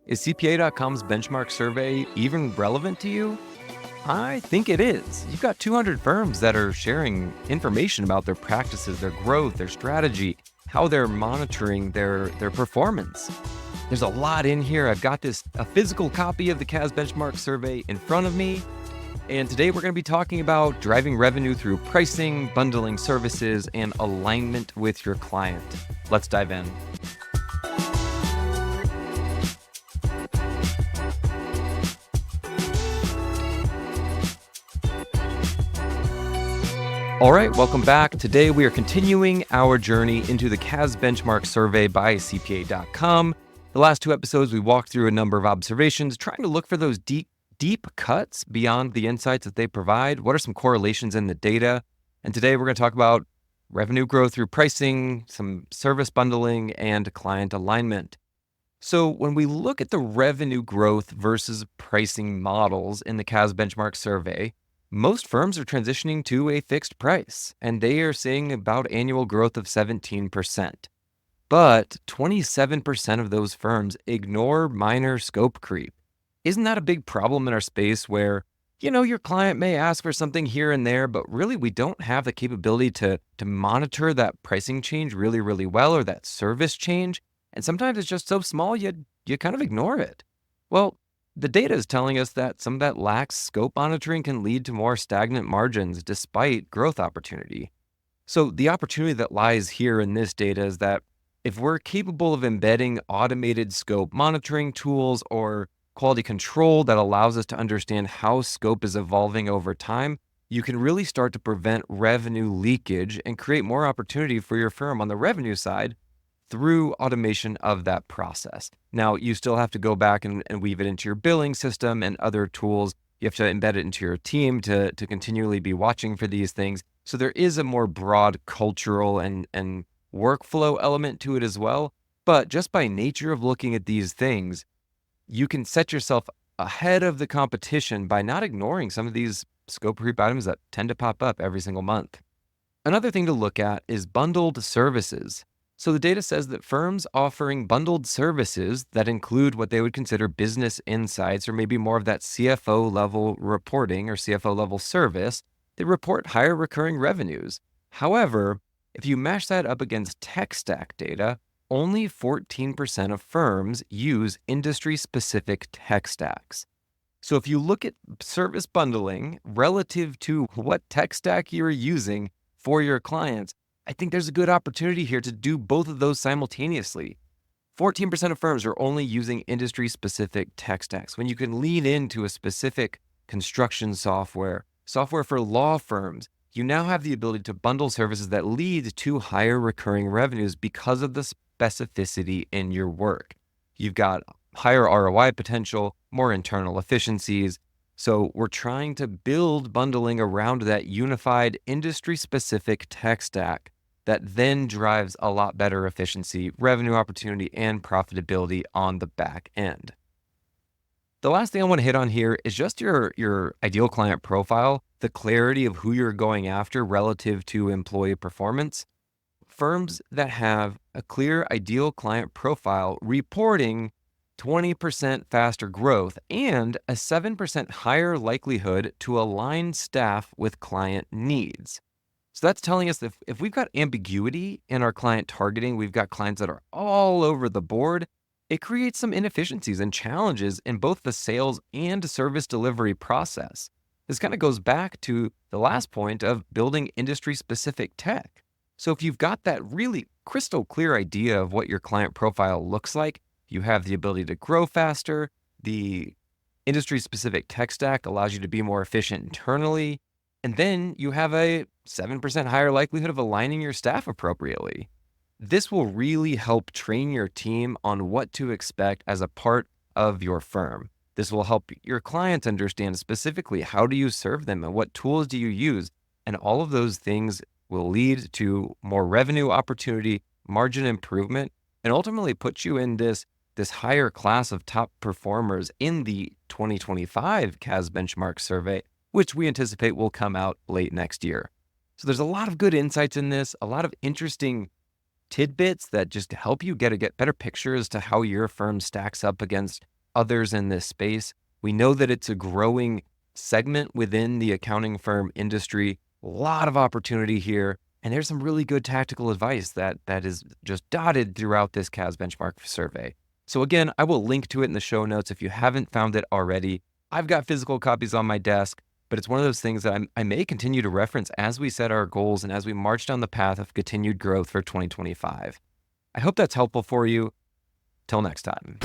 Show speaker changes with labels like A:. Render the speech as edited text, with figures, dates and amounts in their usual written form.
A: Is CPA.com's benchmark survey even relevant to you? I think it is. You've got 200 firms that are sharing information about their practices, their growth, their strategy, how they're monitoring their performance. There's a lot in here. I've got a physical copy of the CAS Benchmark Survey in front of me. And today we're going to be talking about driving revenue through pricing, bundling services, and alignment with your client. Let's dive in. All right, welcome back. Today we are continuing our journey into the CAS Benchmark Survey by CPA.com. The last two episodes, we walked through a number of observations, trying to look for those deep cuts beyond the insights that they provide. What are some correlations in the data? And today we're going to talk about revenue growth through pricing, some service bundling, and client alignment. So when we look at the revenue growth versus pricing models in the CAS Benchmark Survey, most firms are transitioning to a fixed price, and they are seeing about annual growth of 17%. But 27% of those firms ignore minor scope creep. Isn't that a big problem in our space where, your client may ask for something here and there, but really we don't have the capability to monitor that pricing change really, really well, or that service change? And sometimes it's just so small, you kind of ignore it. Well, the data is telling us that some of that lax scope monitoring can lead to more stagnant margins despite growth opportunity. So the opportunity that lies here in this data is that if we're capable of embedding automated scope monitoring tools or quality control that allows us to understand how scope is evolving over time, you can really start to prevent revenue leakage and create more opportunity for your firm on the revenue side through automation of that process. Now, you still have to go back and weave it into your billing system and other tools. You have to embed it into your team to continually be watching for these things. So there is a more broad cultural and workflow element to it as well. But just by nature of looking at these things, you can set yourself ahead of the competition by not ignoring some of these scope creep items that tend to pop up every single month. Another thing to look at is bundled services. So the data says that firms offering bundled services that include what they would consider business insights or maybe more of that CFO level reporting or CFO level service, they report higher recurring revenues. However, if you match that up against tech stack data, only 14% of firms use industry-specific tech stacks. So if you look at service bundling relative to what tech stack you're using for your clients, I think there's a good opportunity here to do both of those simultaneously. 14% of firms are only using industry-specific tech stacks. When you can lean into a specific construction software for law firms, you now have the ability to bundle services that lead to higher recurring revenues because of the specificity in your work. You've got higher ROI potential, more internal efficiencies. So we're trying to build bundling around that unified industry-specific tech stack that then drives a lot better efficiency, revenue opportunity, and profitability on the back end. The last thing I want to hit on here is just your ideal client profile, the clarity of who you're going after relative to employee performance. Firms that have a clear ideal client profile reporting 20% faster growth and a 7% higher likelihood to align staff with client needs. So that's telling us that if we've got ambiguity in our client targeting, we've got clients that are all over the board, it creates some inefficiencies and challenges in both the sales and service delivery process. This kind of goes back to the last point of building industry-specific tech. So if you've got that really crystal clear idea of what your client profile looks like, you have the ability to grow faster. The industry-specific tech stack allows you to be more efficient internally. And then you have a 7% higher likelihood of aligning your staff appropriately. This will really help train your team on what to expect as a part of your firm. This will help your clients understand specifically how do you serve them and what tools do you use. And all of those things will lead to more revenue opportunity, margin improvement, and ultimately put you in this higher class of top performers in the 2025 CAS Benchmark Survey, which we anticipate will come out late next year. So there's a lot of good insights in this, a lot of interesting tidbits that just help you get better picture as to how your firm stacks up against others in this space. We know that it's a growing segment within the accounting firm industry. A lot of opportunity here. And there's some really good tactical advice that is just dotted throughout this CAS Benchmark survey. So again, I will link to it in the show notes if you haven't found it already. I've got physical copies on my desk, but it's one of those things that I may continue to reference as we set our goals and as we march down the path of continued growth for 2025. I hope that's helpful for you. Till next time.